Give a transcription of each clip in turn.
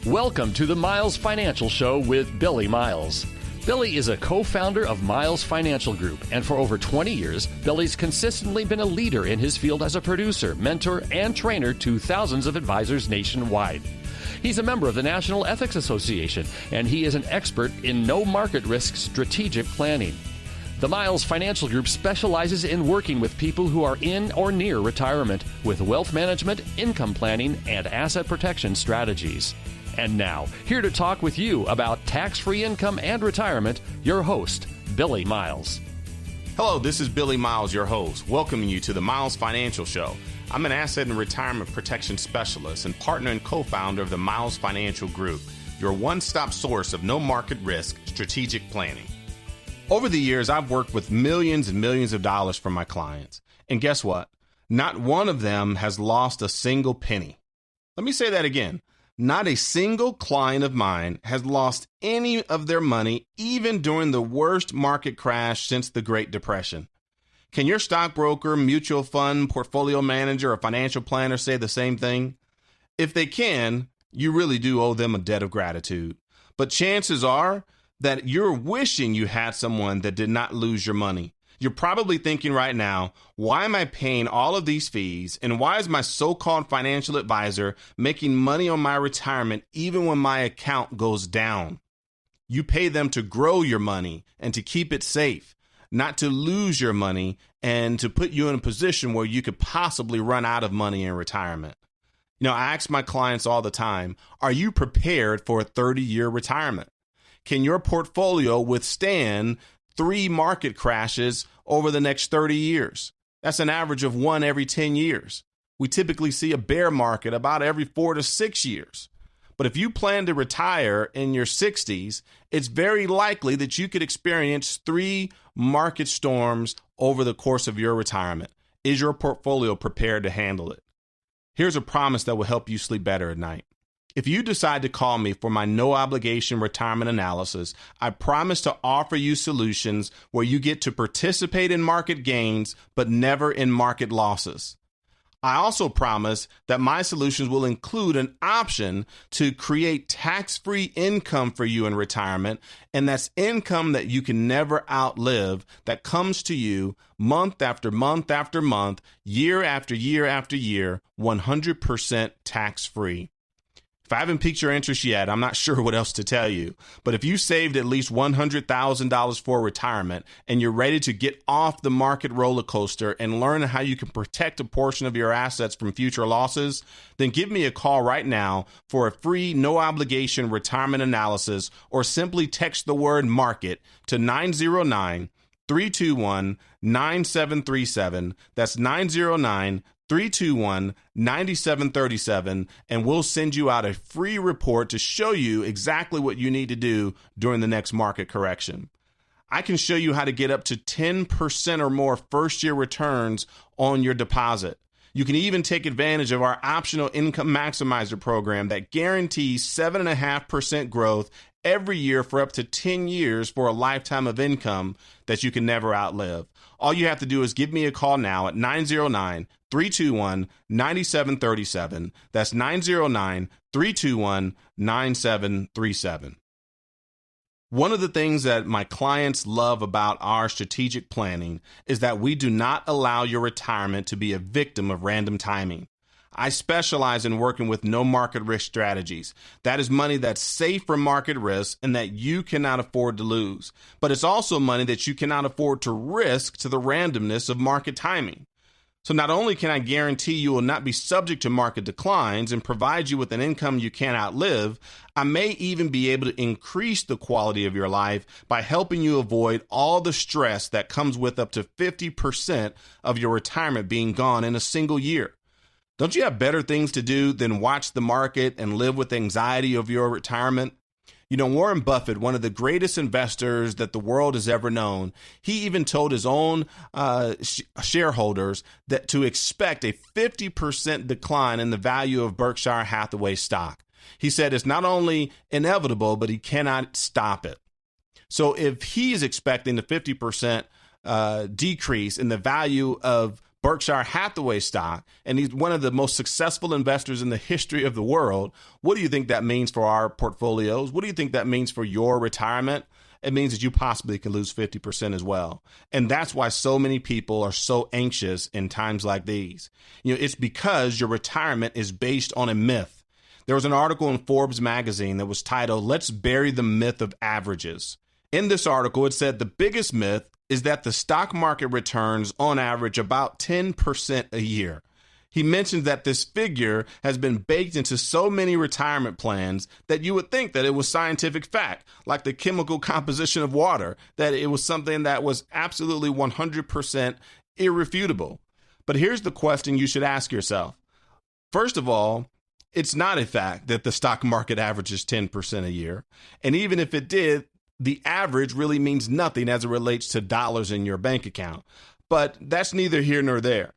Welcome to the Miles Financial Show with Billy Miles. Billy is a co-founder of Miles Financial Group, and for over 20 years, Billy's consistently been a leader in his field as a producer, mentor, and trainer to thousands of advisors nationwide. He's a member of the National Ethics Association, and he is an expert in no market risk strategic planning. The Miles Financial Group specializes in working with people who are in or near retirement with wealth management, income planning, and asset protection strategies. And now, here to talk with you about tax-free income and retirement, your host, Billy Miles. Hello, this is Billy Miles, your host, welcoming you to the Miles Financial Show. I'm an asset and retirement protection specialist and partner and co-founder of the Miles Financial Group, your one-stop source of no market risk strategic planning. Over the years, I've worked with millions and millions of dollars for my clients. And guess what? Not one of them has lost a single penny. Let me say that again. Not a single client of mine has lost any of their money, even during the worst market crash since the Great Depression. Can your stockbroker, mutual fund, portfolio manager, or financial planner say the same thing? If they can, you really do owe them a debt of gratitude. But chances are that you're wishing you had someone that did not lose your money. You're probably thinking right now, why am I paying all of these fees? And why is my so-called financial advisor making money on my retirement even when my account goes down? You pay them to grow your money and to keep it safe, not to lose your money and to put you in a position where you could possibly run out of money in retirement. You know, I ask my clients all the time, are you prepared for a 30-year retirement? Can your portfolio withstand 3 market crashes over the next 30 years? That's an average of 1 every 10 years. We typically see a bear market about every 4 to 6 years. But if you plan to retire in your 60s, it's very likely that you could experience 3 market storms over the course of your retirement. Is your portfolio prepared to handle it? Here's a promise that will help you sleep better at night. If you decide to call me for my no-obligation retirement analysis, I promise to offer you solutions where you get to participate in market gains, but never in market losses. I also promise that my solutions will include an option to create tax-free income for you in retirement, and that's income that you can never outlive, that comes to you month after month after month, year after year after year, 100% tax-free. If I haven't piqued your interest yet, I'm not sure what else to tell you. But if you saved at least $100,000 for retirement and you're ready to get off the market roller coaster and learn how you can protect a portion of your assets from future losses, then give me a call right now for a free, no-obligation retirement analysis, or simply text the word market to 909-321-9737. That's 909-321-9737, and we'll send you out a free report to show you exactly what you need to do during the next market correction. I can show you how to get up to 10% or more first-year returns on your deposit. You can even take advantage of our optional income maximizer program that guarantees 7.5% growth every year for up to 10 years for a lifetime of income that you can never outlive. All you have to do is give me a call now at 909-321-9737. That's 909-321-9737. One of the things that my clients love about our strategic planning is that we do not allow your retirement to be a victim of random timing. I specialize in working with no market risk strategies. That is money that's safe from market risk and that you cannot afford to lose. But it's also money that you cannot afford to risk to the randomness of market timing. So not only can I guarantee you will not be subject to market declines and provide you with an income you can't outlive, I may even be able to increase the quality of your life by helping you avoid all the stress that comes with up to 50% of your retirement being gone in a single year. Don't you have better things to do than watch the market and live with anxiety of your retirement? You know, Warren Buffett, one of the greatest investors that the world has ever known, he even told his own shareholders that to expect a 50% decline in the value of Berkshire Hathaway stock. He said it's not only inevitable, but he cannot stop it. So if he is expecting the 50% decrease in the value of Berkshire Hathaway stock, and he's one of the most successful investors in the history of the world. What do you think that means for our portfolios? What do you think that means for your retirement? It means that you possibly can lose 50% as well. And that's why so many people are so anxious in times like these. It's because your retirement is based on a myth. There was an article in Forbes magazine that was titled, "Let's Bury the Myth of Averages." In this article, it said the biggest myth is that the stock market returns on average about 10% a year. He mentioned that this figure has been baked into so many retirement plans that you would think that it was scientific fact, like the chemical composition of water, that it was something that was absolutely 100% irrefutable. But here's the question you should ask yourself. First of all, it's not a fact that the stock market averages 10% a year. And even if it did, the average really means nothing as it relates to dollars in your bank account. But that's neither here nor there.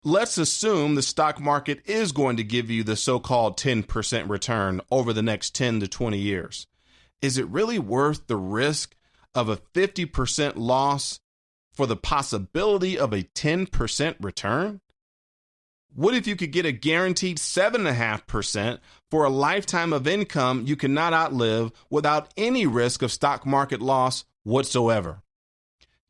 Let's assume the stock market is going to give you the so-called 10% return over the next 10 to 20 years. Is it really worth the risk of a 50% loss for the possibility of a 10% return? What if you could get a guaranteed 7.5% for a lifetime of income you cannot outlive without any risk of stock market loss whatsoever?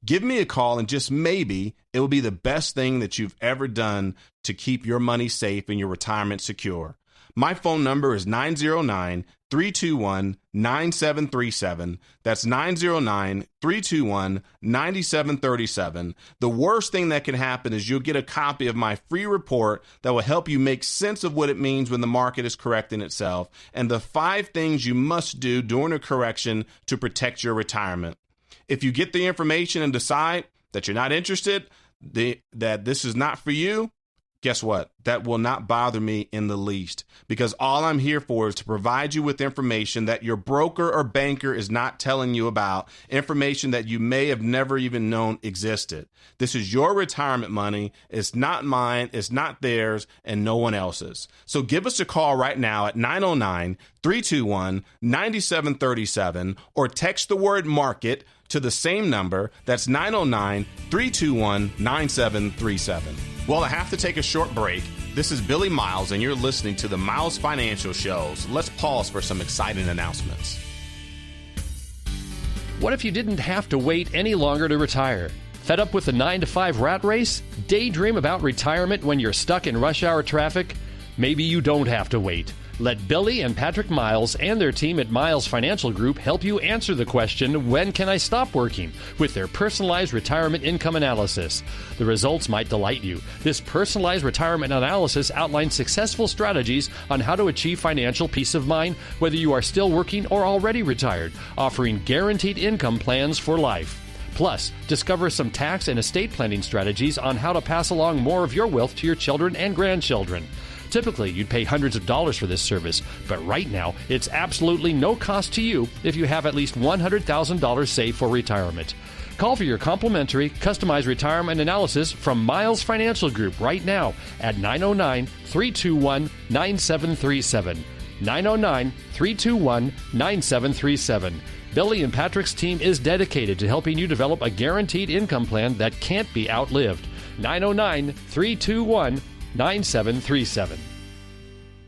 Give me a call and just maybe it will be the best thing that you've ever done to keep your money safe and your retirement secure. My phone number is 909-321-9737. That's 909-321-9737. The worst thing that can happen is you'll get a copy of my free report that will help you make sense of what it means when the market is correcting itself and the 5 things you must do during a correction to protect your retirement. If you get the information and decide that you're not interested, that this is not for you, guess what? That will not bother me in the least, because all I'm here for is to provide you with information that your broker or banker is not telling you about, information that you may have never even known existed. This is your retirement money. It's not mine. It's not theirs, and no one else's. So give us a call right now at 909-321-9737 or text the word market to the same number. That's 909-321-9737. Well, I have to take a short break. This is Billy Miles, and you're listening to the Miles Financial Show. So let's pause for some exciting announcements. What if you didn't have to wait any longer to retire? Fed up with the 9-to-5 rat race? Daydream about retirement when you're stuck in rush hour traffic? Maybe you don't have to wait. Let Billy and Patrick Miles and their team at Miles Financial Group help you answer the question, when can I stop working? With their personalized retirement income analysis. The results might delight you. This personalized retirement analysis outlines successful strategies on how to achieve financial peace of mind, whether you are still working or already retired, offering guaranteed income plans for life. Plus, discover some tax and estate planning strategies on how to pass along more of your wealth to your children and grandchildren. Typically, you'd pay hundreds of dollars for this service, but right now, it's absolutely no cost to you if you have at least $100,000 saved for retirement. Call for your complimentary, customized retirement analysis from Miles Financial Group right now at 909-321-9737. 909-321-9737. Billy and Patrick's team is dedicated to helping you develop a guaranteed income plan that can't be outlived. 909-321-9737.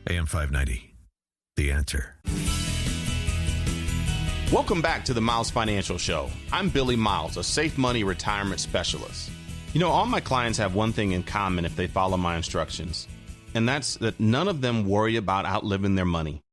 AM 590, The Answer. Welcome back to the Miles Financial Show. I'm Billy Miles, a safe money retirement specialist. All my clients have one thing in common if they follow my instructions, and that's that none of them worry about outliving their money.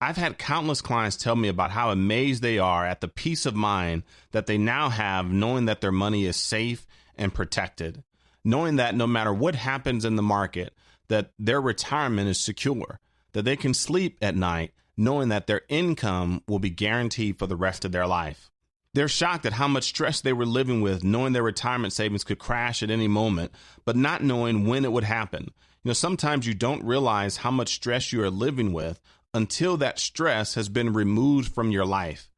I've had countless clients tell me about how amazed they are at the peace of mind that they now have knowing that their money is safe and protected, knowing that no matter what happens in the market, that their retirement is secure, that they can sleep at night knowing that their income will be guaranteed for the rest of their life. They're shocked at how much stress they were living with, knowing their retirement savings could crash at any moment, but not knowing when it would happen. Sometimes you don't realize how much stress you are living with until that stress has been removed from your life.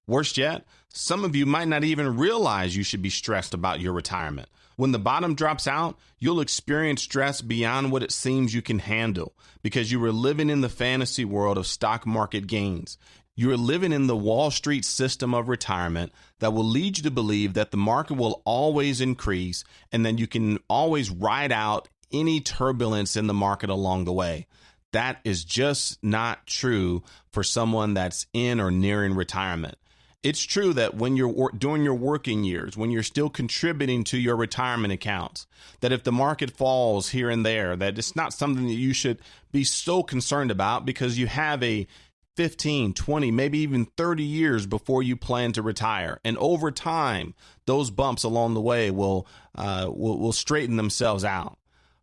Worse yet, some of you might not even realize you should be stressed about your retirement. When the bottom drops out, you'll experience stress beyond what it seems you can handle because you were living in the fantasy world of stock market gains. You're living in the Wall Street system of retirement that will lead you to believe that the market will always increase and then you can always ride out any turbulence in the market along the way. That is just not true for someone that's in or nearing retirement. It's true that when you're doing your working years, when you're still contributing to your retirement accounts, that if the market falls here and there, that it's not something that you should be so concerned about because you have a 15, 20, maybe even 30 years before you plan to retire. And over time, those bumps along the way will straighten themselves out.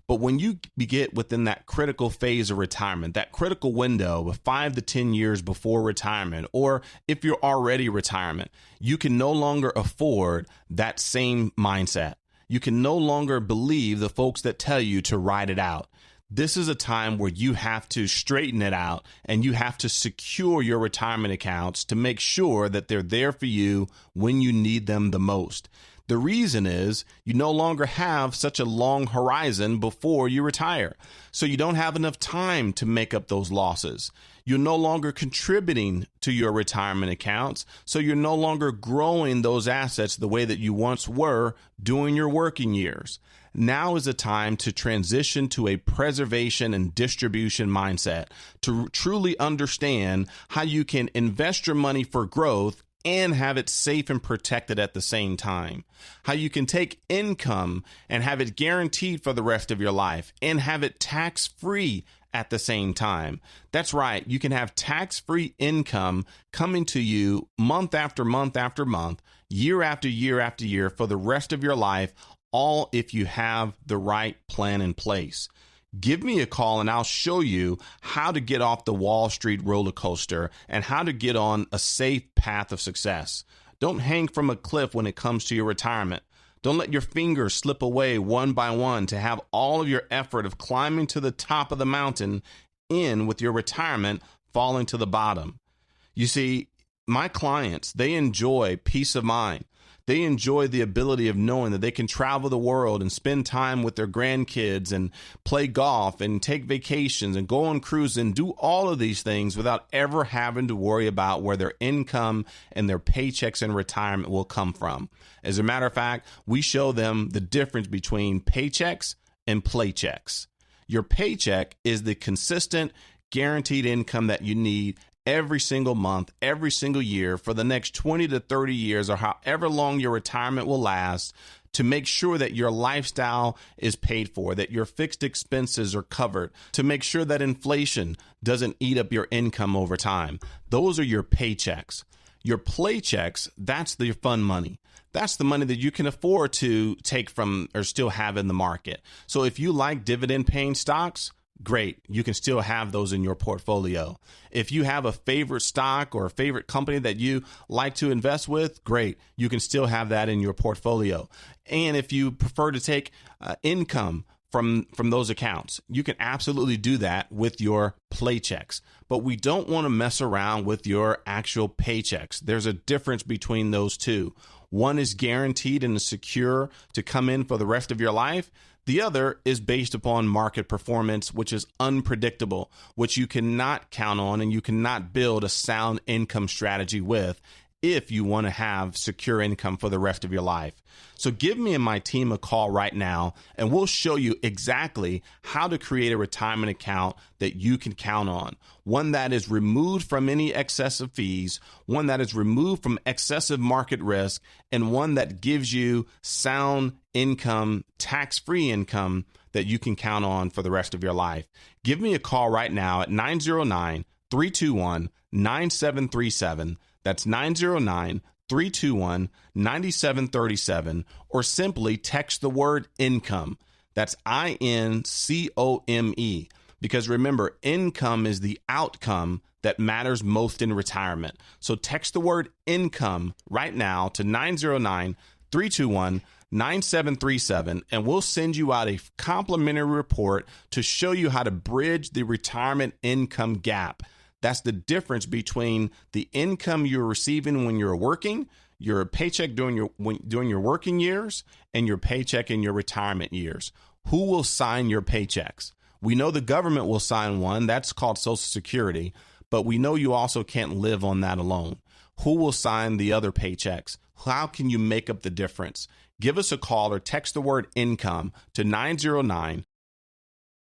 But when you get within that critical phase of retirement, that critical window of 5 to 10 years before retirement, or if you're already retirement, you can no longer afford that same mindset. You can no longer believe the folks that tell you to ride it out. This is a time where you have to straighten it out and you have to secure your retirement accounts to make sure that they're there for you when you need them the most. The reason is you no longer have such a long horizon before you retire. So you don't have enough time to make up those losses. You're no longer contributing to your retirement accounts. So you're no longer growing those assets the way that you once were during your working years. Now is the time to transition to a preservation and distribution mindset to truly understand how you can invest your money for growth and have it safe and protected at the same time. How you can take income and have it guaranteed for the rest of your life and have it tax-free at the same time. That's right. You can have tax-free income coming to you month after month after month, year after year after year for the rest of your life, all if you have the right plan in place. Give me a call and I'll show you how to get off the Wall Street roller coaster and how to get on a safe path of success. Don't hang from a cliff when it comes to your retirement. Don't let your fingers slip away one by one to have all of your effort of climbing to the top of the mountain in with your retirement falling to the bottom. You see, my clients, they enjoy peace of mind. They enjoy the ability of knowing that they can travel the world and spend time with their grandkids and play golf and take vacations and go on cruises and do all of these things without ever having to worry about where their income and their paychecks in retirement will come from. As a matter of fact, we show them the difference between paychecks and playchecks. Your paycheck is the consistent, guaranteed income that you need every single month, every single year for the next 20 to 30 years or however long your retirement will last to make sure that your lifestyle is paid for, that your fixed expenses are covered, to make sure that inflation doesn't eat up your income over time. Those are your paychecks. Your playchecks, that's the fun money. That's the money that you can afford to take from or still have in the market. So if you like dividend paying stocks, great. You can still have those in your portfolio. If you have a favorite stock or a favorite company that you like to invest with, great. You can still have that in your portfolio. And if you prefer to take income from those accounts, you can absolutely do that with your playchecks. But we don't want to mess around with your actual paychecks. There's a difference between those two. One is guaranteed and secure to come in for the rest of your life. The other is based upon market performance, which is unpredictable, which you cannot count on and you cannot build a sound income strategy with if you want to have secure income for the rest of your life. So give me and my team a call right now, and we'll show you exactly how to create a retirement account that you can count on. One that is removed from any excessive fees, one that is removed from excessive market risk, and one that gives you sound income, tax-free income that you can count on for the rest of your life. Give me a call right now at 909-321-9737. That's 909-321-9737, or simply text the word income. That's INCOME. Because remember, income is the outcome that matters most in retirement. So text the word income right now to 909-321-9737, and we'll send you out a complimentary report to show you how to bridge the retirement income gap. That's the difference between the income you're receiving when you're working, your paycheck during your working years, and your paycheck in your retirement years. Who will sign your paychecks? We know the government will sign one. That's called Social Security. but we know you also can't live on that alone. Who will sign the other paychecks? How can you make up the difference? Give us a call or text the word income to 909